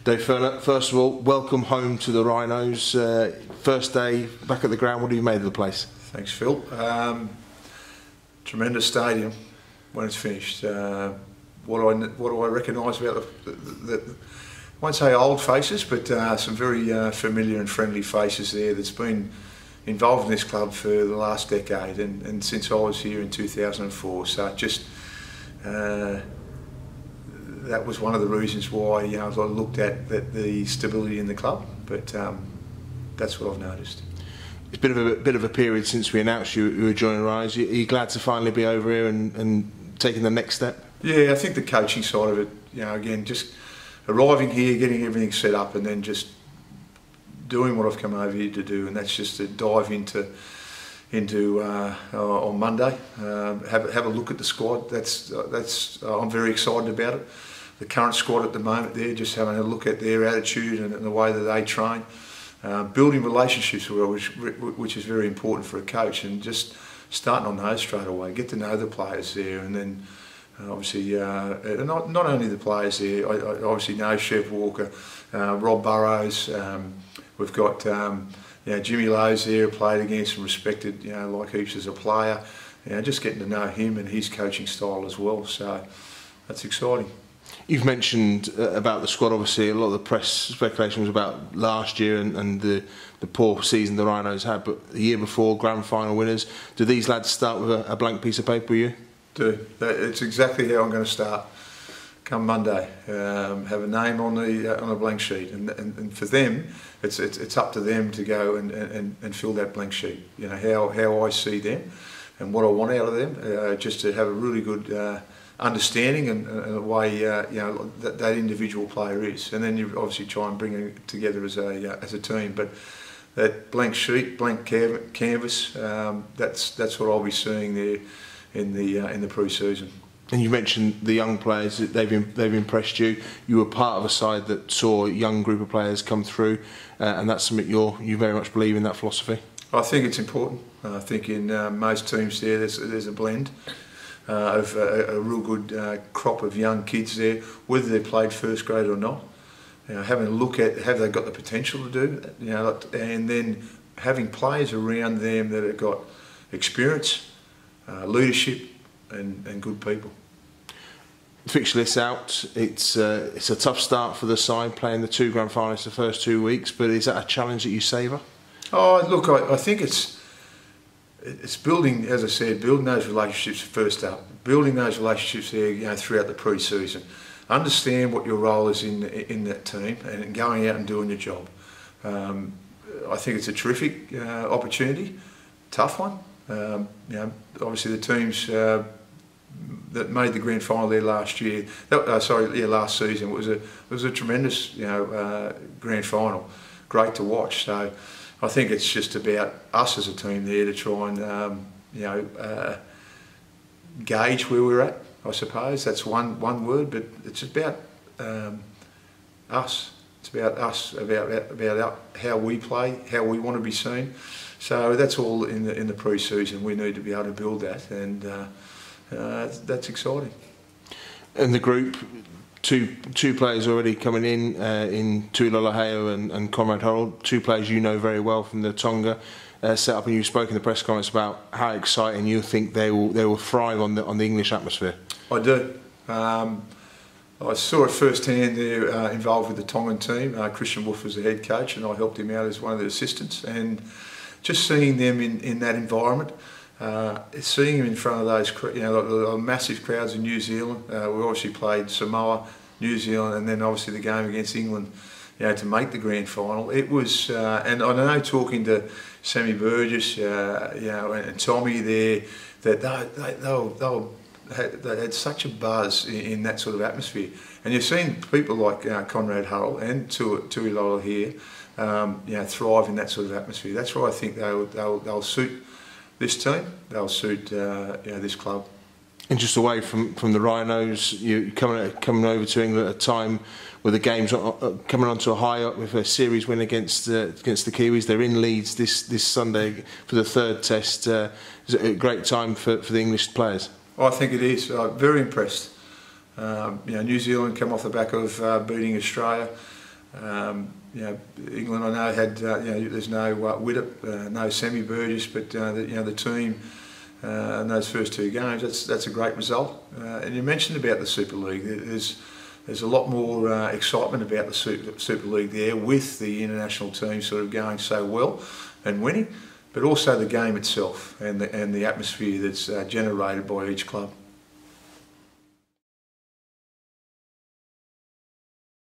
Dave Furner, first of all, welcome home to the Rhinos. First day back at the ground, what have you made of the place? Thanks, Phil. Tremendous stadium when it's finished. What do I recognise about the I won't say old faces, but some very familiar and friendly faces there that's been involved in this club for the last decade and since I was here in 2004. So just that was one of the reasons why I looked at the stability in the club. But that's what I've noticed. It's been a bit of a period since we announced you were joining Rhinos. Are you glad to finally be over here and taking the next step? Yeah, I think the coaching side of it, again, just arriving here, getting everything set up, and then just doing what I've come over here to do, and that's just to dive into on Monday, have a look at the squad. That's I'm very excited about it. The current squad at the moment, they're just having a look at their attitude and the way that they train, building relationships, which is very important for a coach, and just starting on those straight away. Get to know the players there, and then obviously not only the players there. I obviously know Chef Walker, Rob Burrows. We've got Jimmy Lowe's there, played against and respected, like heaps as a player. Just getting to know him and his coaching style as well. So that's exciting. You've mentioned about the squad. Obviously, a lot of the press speculation was about last year and the poor season the Rhinos had. But the year before, grand final winners. Do these lads start with a blank piece of paper with you? Do. It's exactly how I'm going to start. Come Monday, have a name on a blank sheet, and for them, it's up to them to go and fill that blank sheet. How I see them, and what I want out of them, just to have a really good understanding and the way that individual player is, and then you obviously try and bring it together as a team. But that blank sheet, blank canvas, that's what I'll be seeing there in the pre-season. And you mentioned the young players, they've impressed you. You were part of a side that saw a young group of players come through, and that's something you very much believe in, that philosophy? I think it's important. I think in most teams there's a blend of a real good crop of young kids there, whether they've played first grade or not. Having a look at have they got the potential to do that, and then having players around them that have got experience, leadership, and good people. Fixture list out. It's a tough start for the side, playing the two grand finals the first 2 weeks. But is that a challenge that you savour? Oh, look, I think it's building, as I said, building those relationships first up, building those relationships there, throughout the pre-season. Understand what your role is in that team, and going out and doing your job. I think it's a terrific opportunity, tough one. Obviously the teams that made the grand final there last year, last season, was a tremendous grand final, great to watch. So I think it's just about us as a team there to try and gauge where we're at. I suppose that's one word, but it's about us. It's about us, about how we play, how we want to be seen. So that's all in the pre-season. We need to be able to build that, and that's exciting. And the group, two players already coming in Tulalaheo and Conrad Harold, two players you know very well from the Tonga setup, and you spoke in the press conference about how exciting you think they will thrive on the English atmosphere. I do. I saw it firsthand. They're involved with the Tongan team. Christian Wolf was the head coach, and I helped him out as one of the assistants. And just seeing them in that environment, seeing them in front of those, the massive crowds in New Zealand. We obviously played Samoa, New Zealand, and then obviously the game against England, to make the grand final. It was, and I know talking to Sammy Burgess, and Tommy there, that they had such a buzz in that sort of atmosphere. And you've seen people like Conrad Harold and Tui Lola here, thrive in that sort of atmosphere. That's why I think they'll suit this team. They'll suit this club. And just away from the Rhinos, you're coming over to England at a time where the game's coming onto a high up with a series win against the Kiwis. They're in Leeds this Sunday for the third test. Is it a great time for the English players? I think it is. Very impressed. New Zealand come off the back of beating Australia. You know, England, I know, had there's no Widdop, no Sammy Burgess, but the team in those first 2 games, that's a great result. And you mentioned about the Super League. There's a lot more excitement about the Super League there, with the international team sort of going so well and winning, but also the game itself and the atmosphere that's generated by each club.